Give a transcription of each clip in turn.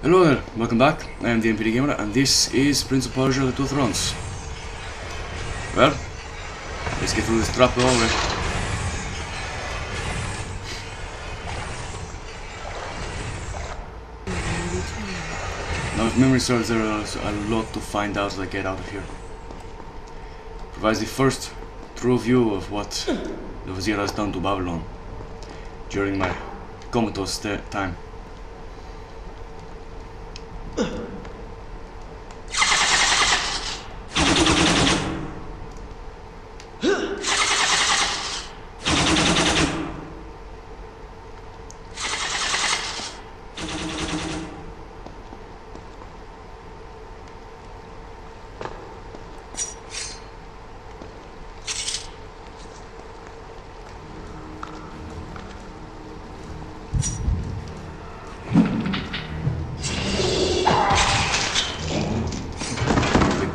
Hello there, welcome back. I am the MPD Gamer and this is Prince of Persia the Two Thrones. Well, let's get through this trap already. Now if memory serves, there is a lot to find out as I get out of here. Provides the first true view of what the Vizier has done to Babylon during my comatose time.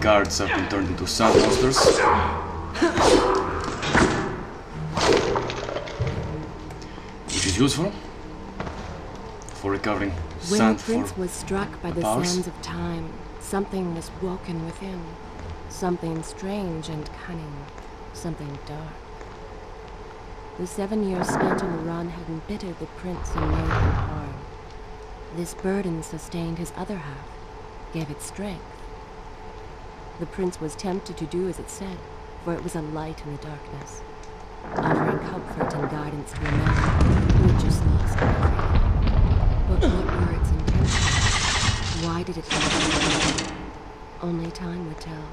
Guards have been turned into sand monsters. Which is useful for recovering When the sand prince for was struck by the powers. sands of time, something was woken within. Something strange and cunning. Something dark. The 7 years spent on the run had embittered the prince and made him harm. This burden sustained his other half, gave it strength. The prince was tempted to do as it said, for it was a light in the darkness, offering comfort and guidance to a man who had just lost everything. But what were its intentions? Why did it happen? Only time would tell.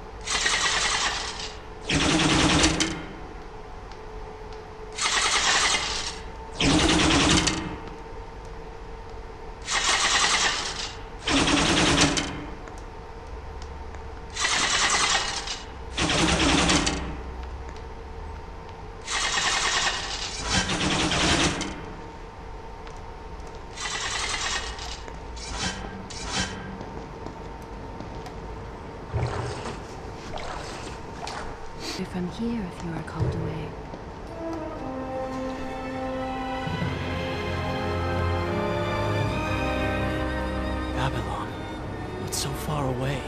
If I'm here, if you are called away. Babylon, but so far away.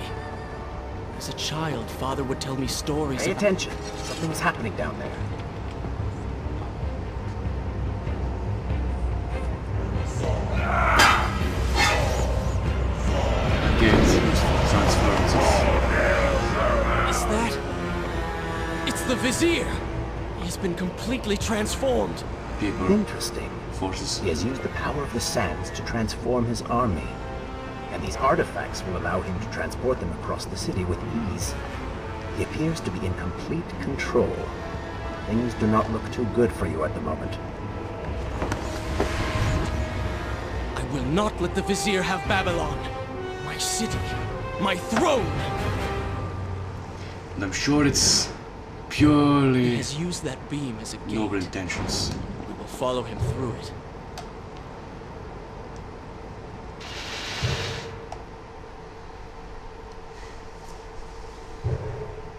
As a child, Father would tell me stories Pay about... attention. Something's happening down there. gates transferences. Is that... It's the Vizier! He has been completely transformed. People, Interesting. forces. He has used the power of the sands to transform his army. And these artifacts will allow him to transport them across the city with ease. He appears to be in complete control. Things do not look too good for you at the moment. I will not let the Vizier have Babylon. My city. My throne! And I'm sure it's He purely has used that beam as a gate. noble intentions. We will follow him through it.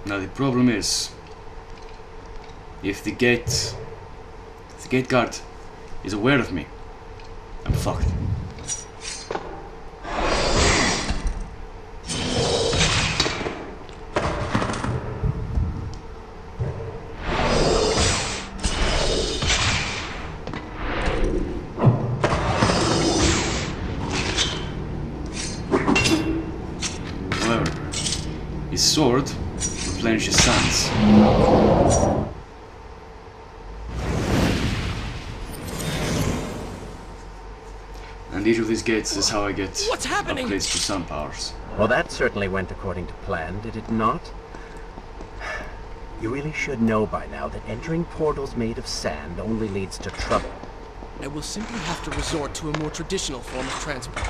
Now the problem is, if the gate guard is aware of me, I'm fucked. However, his sword replenishes sands. And each of these gates is how I get What's happening? upgrades to sun powers. Well, that certainly went according to plan, did it not? You really should know by now that entering portals made of sand only leads to trouble. I will simply have to resort to a more traditional form of transport.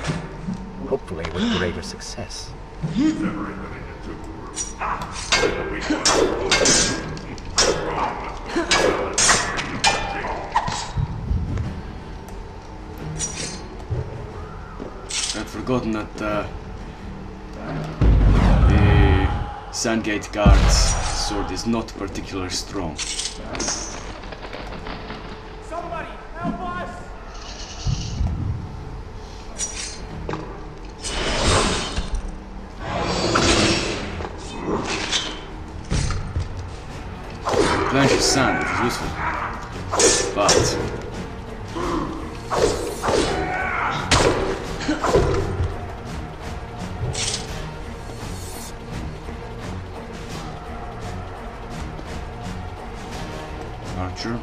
Hopefully with greater success. I'd forgotten that the Sandgate guard's sword is not particularly strong. Somebody, help us! replenishes sand, which is useful. But Archer.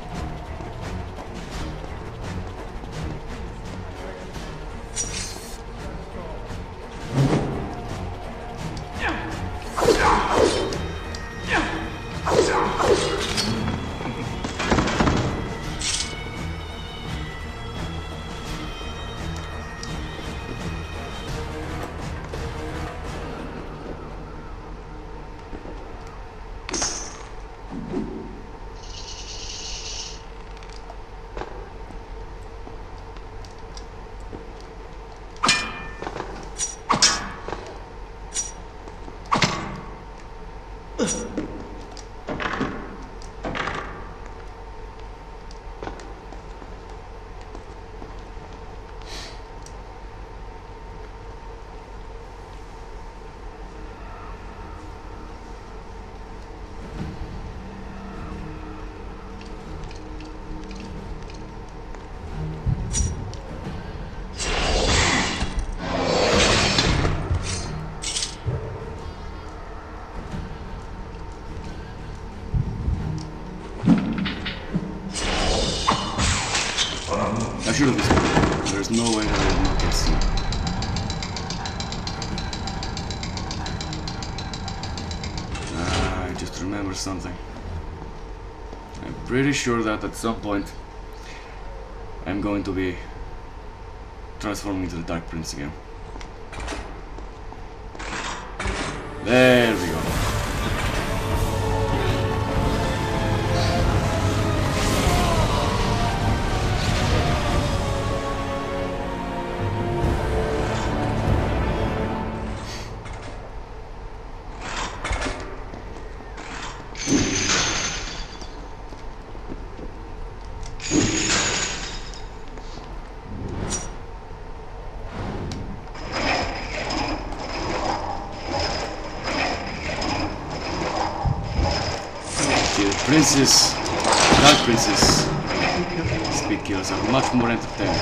I should have visited. There's no way that I will not get seen. I just remember something. I'm pretty sure that at some point I'm going to be transforming into the Dark Prince again. There we go. Princess, Dark Princess, speed kills are much more entertaining.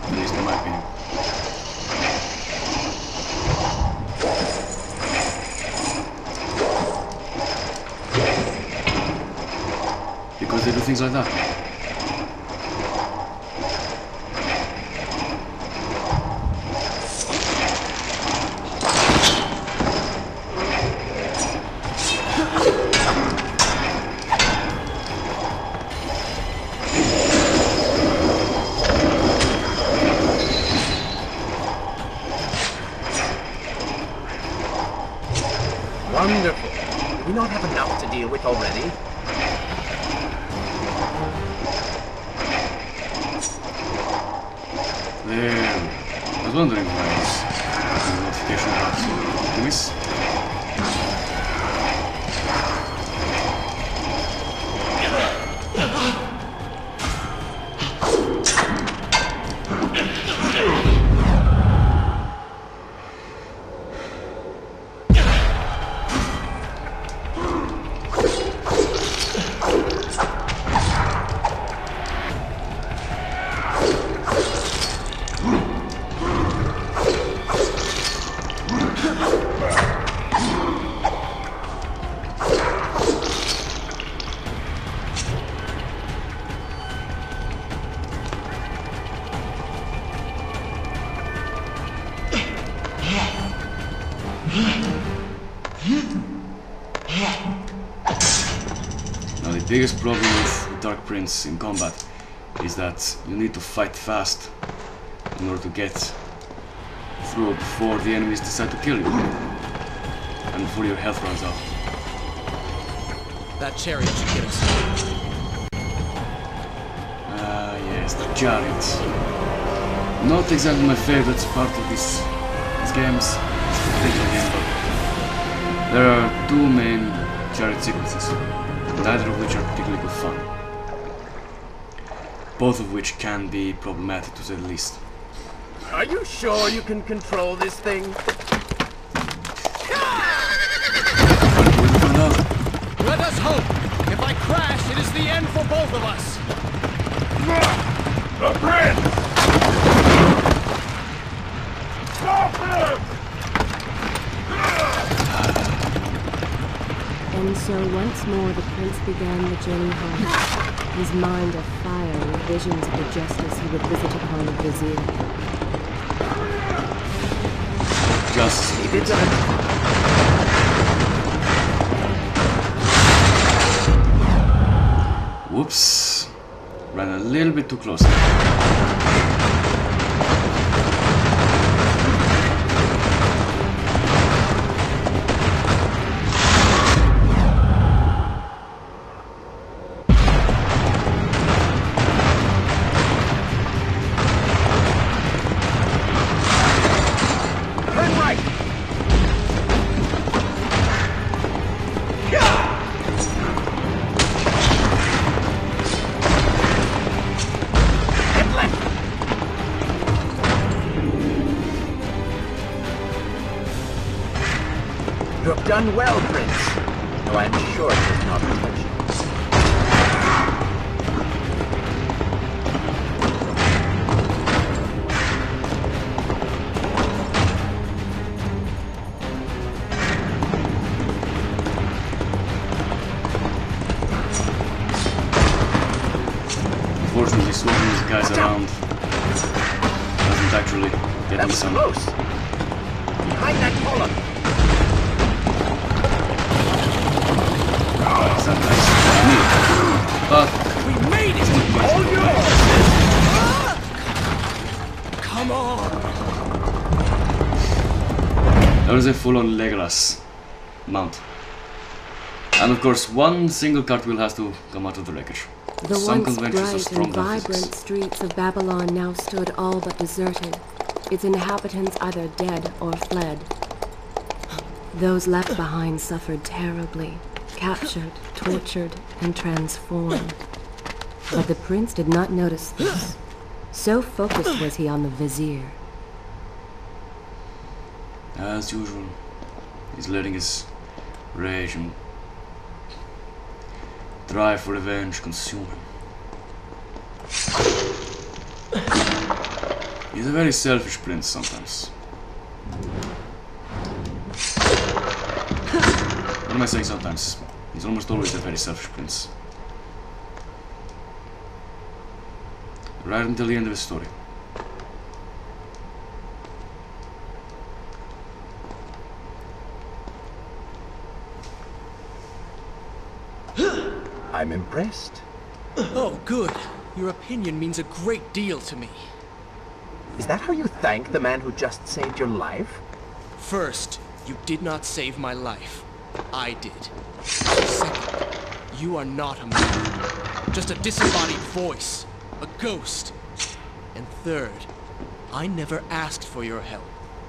At least in my opinion. Because they do things like that. Wonderful. Do we not have enough to deal with already? There. I was wondering why I was getting a notification about this. Now the biggest problem with the Dark Prince in combat is that you need to fight fast in order to get through before the enemies decide to kill you and before your health runs out. That chariot should get us. Ah yes, the Chariots. Not exactly my favorite part of these games, this particular game, but there are two main chariot sequences, neither of which are particularly good fun. Both of which can be problematic to say the least. Are you sure you can control this thing? Let us hope! If I crash, it is the end for both of us! The prince! Stop him! And so once more the prince began the journey home, his mind afire with visions of the justice he would visit upon the vizier. Justice. He did that. Whoops. Ran a little bit too close. Turn right! Get left! You have done well, Prince. Though I am sure it is not reflection. Unfortunately, swapping these guys around doesn't actually get me That's some. close! Behind that column! Some guys need. But We made it! All yours! Come on! that was a full-on Legolas mount. And of course, one single cartwheel has to come out of the wreckage. The Some once conventions are bright stronger and than vibrant physics. streets of Babylon now stood all but deserted, its inhabitants either dead or fled. Those left behind suffered terribly, captured, tortured, and transformed. But the prince did not notice this. So focused was he on the vizier. As usual, he's letting his rage and drive for revenge consume him. He's a very selfish prince sometimes. What am I saying sometimes? He's almost always a very selfish prince. Right until the end of his story. I'm impressed. Oh, good. Your opinion means a great deal to me. Is that how you thank the man who just saved your life? First, you did not save my life. I did. Second, you are not a man. Just a disembodied voice. A ghost. And third, I never asked for your help,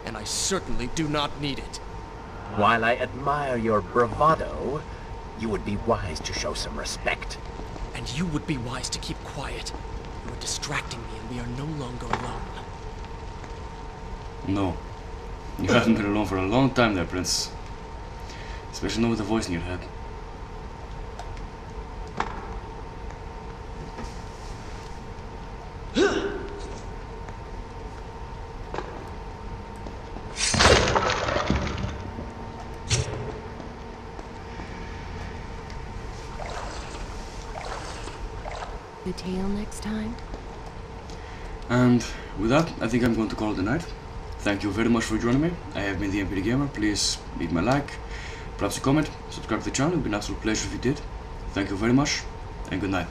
and I certainly do not need it. While I admire your bravado, you would be wise to show some respect. And you would be wise to keep quiet. You are distracting me, and we are no longer alone. No. You haven't been alone for a long time there, Prince. Especially not with the voice in your head. The tale next time? And with that, I think I'm going to call it a night. Thank you very much for joining me. I have been the MPD Gamer. Please leave me a like, perhaps a comment, subscribe to the channel. It would be an absolute pleasure if you did. Thank you very much, and good night.